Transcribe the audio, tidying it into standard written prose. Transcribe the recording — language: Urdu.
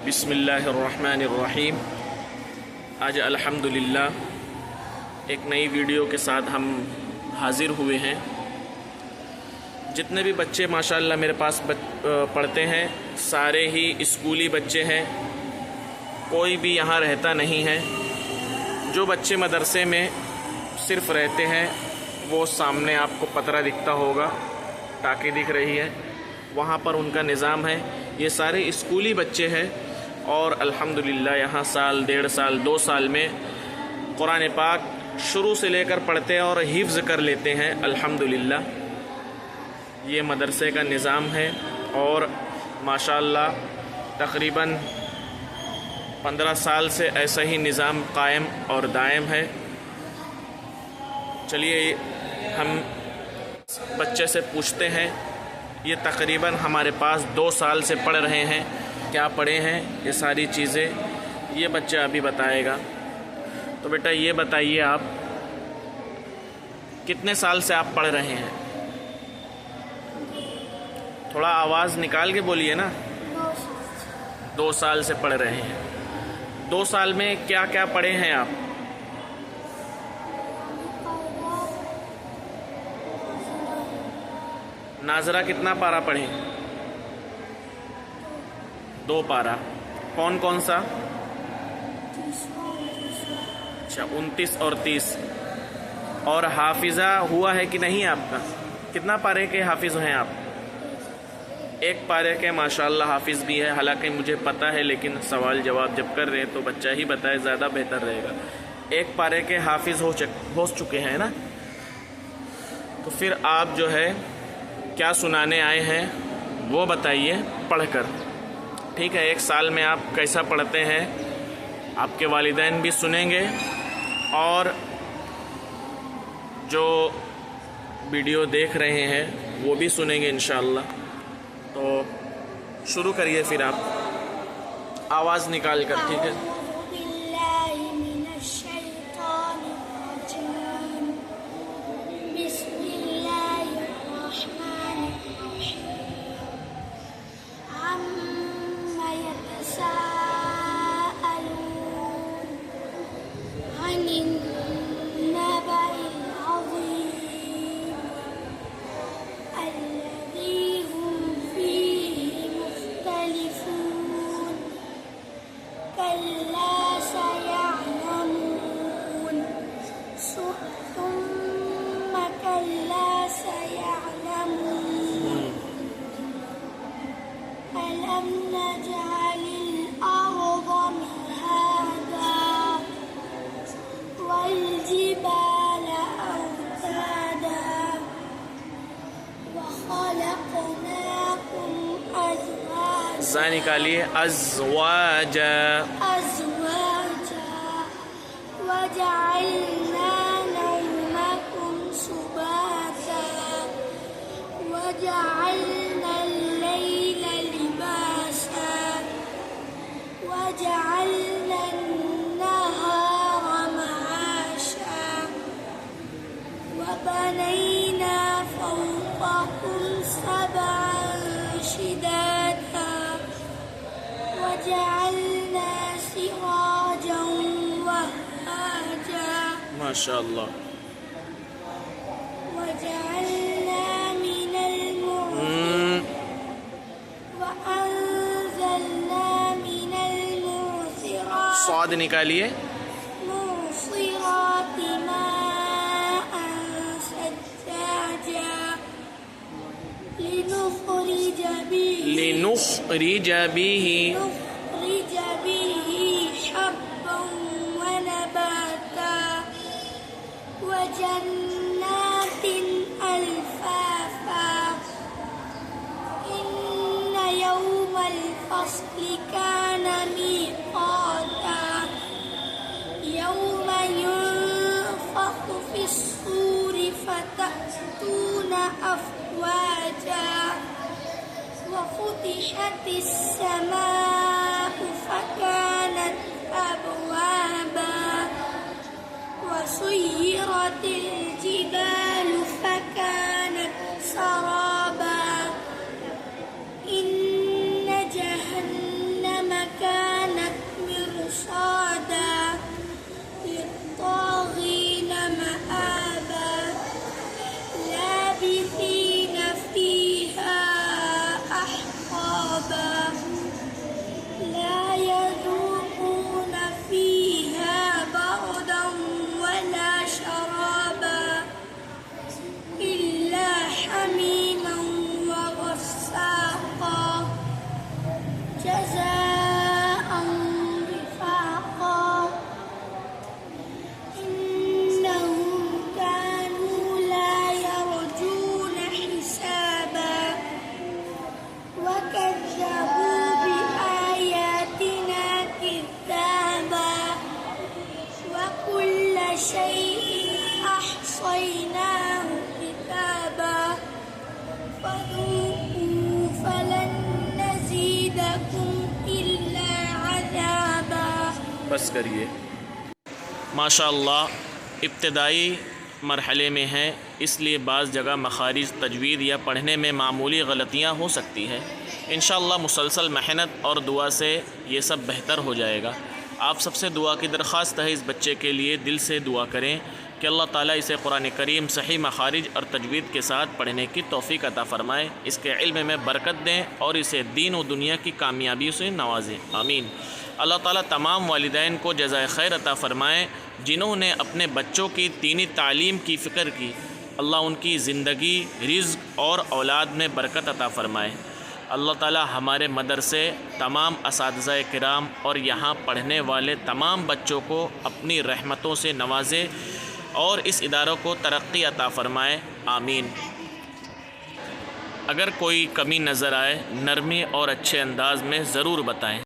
بسم اللہ الرحمن الرحیم۔ آج الحمدللہ ایک نئی ویڈیو کے ساتھ ہم حاضر ہوئے ہیں۔ جتنے بھی بچے ماشاءاللہ میرے پاس پڑھتے ہیں سارے ہی اسکولی بچے ہیں، کوئی بھی یہاں رہتا نہیں ہے۔ جو بچے مدرسے میں صرف رہتے ہیں وہ سامنے آپ کو پترا دکھتا ہوگا، ٹاکی دکھ رہی ہے، وہاں پر ان کا نظام ہے۔ یہ سارے اسکولی بچے ہیں اور الحمدللہ یہاں سال، 1.5 سال، 2 سال میں قرآن پاک شروع سے لے کر پڑھتے ہیں اور حفظ کر لیتے ہیں الحمدللہ۔ یہ مدرسے کا نظام ہے اور ماشاءاللہ تقریباً 15 سال سے ایسا ہی نظام قائم اور دائم ہے۔ چلیے ہم بچے سے پوچھتے ہیں، یہ تقریباً ہمارے پاس 2 سال سے پڑھ رہے ہیں، کیا پڑھے ہیں یہ ساری چیزیں یہ بچہ ابھی بتائے گا۔ تو بیٹا یہ بتائیے آپ کتنے سال سے آپ پڑھ رہے ہیں؟ تھوڑا آواز نکال کے بولیے نا۔ 2 سال سے پڑھ رہے ہیں۔ 2 سال میں کیا کیا پڑھے ہیں آپ؟ ناظرہ کتنا پارہ پڑھیں؟ 2 پارہ۔ کون کون سا؟ اچھا 29 اور 30۔ اور حافظہ ہوا ہے کہ نہیں آپ کا؟ کتنا پارے کے حافظ ہیں آپ؟ 1 پارے کے ماشاءاللہ حافظ بھی ہے، حالانکہ مجھے پتہ ہے لیکن سوال جواب جب کر رہے ہیں تو بچہ ہی بتائے، زیادہ بہتر رہے گا۔ 1 پارے کے حافظ ہو چکے ہیں نا؟ تو پھر آپ جو ہے کیا سنانے آئے ہیں وہ بتائیے پڑھ کر، ٹھیک ہے؟ 1 سال میں آپ کیسا پڑھتے ہیں آپ کے والدین بھی سنیں گے اور جو ویڈیو دیکھ رہے ہیں وہ بھی سنیں گے انشاءاللہ۔ تو شروع کریے پھر آپ آواز نکال کر، ٹھیک ہے؟ زا نکالیے، ازواجا، وجعلنا نومكم سباتا وجعلنا الليل لباسا وجعلنا النهار معاشا وبنينا فوقكم 7 شدادا وجعلنا سراجا وهاجا ماشاءاللہ۔ وجعلنا من وأنزلنا من المعصرات صاد نکالیے، معصرات ماء ثجاجا لنخرج به حبا ونباتا وجنات ألفافا إن يوم الفصل كان ميقاتا يوم ينفخ في الصور فتأتون أفواجا وفتحت السماء فكانت أبوابا وسيرت الجبال فكانت سرابا إن جهنم كانت بس کریے۔ ماشاء اللہ ابتدائی مرحلے میں ہے، اس لیے بعض جگہ مخارج، تجوید یا پڑھنے میں معمولی غلطیاں ہو سکتی ہے۔ انشاءاللہ مسلسل محنت اور دعا سے یہ سب بہتر ہو جائے گا۔ آپ سب سے دعا کی درخواست ہے، اس بچے کے لیے دل سے دعا کریں کہ اللہ تعالیٰ اسے قرآن کریم صحیح مخارج اور تجوید کے ساتھ پڑھنے کی توفیق عطا فرمائے، اس کے علم میں برکت دیں اور اسے دین و دنیا کی کامیابی سے نوازیں، آمین۔ اللہ تعالیٰ تمام والدین کو جزائے خیر عطا فرمائے جنہوں نے اپنے بچوں کی دینی تعلیم کی فکر کی۔ اللہ ان کی زندگی، رزق اور اولاد میں برکت عطا فرمائے۔ اللہ تعالیٰ ہمارے مدرسے، تمام اساتذہ کرام اور یہاں پڑھنے والے تمام بچوں کو اپنی رحمتوں سے نوازے اور اس اداروں کو ترقی عطا فرمائے، آمین۔ اگر کوئی کمی نظر آئے، نرمی اور اچھے انداز میں ضرور بتائیں۔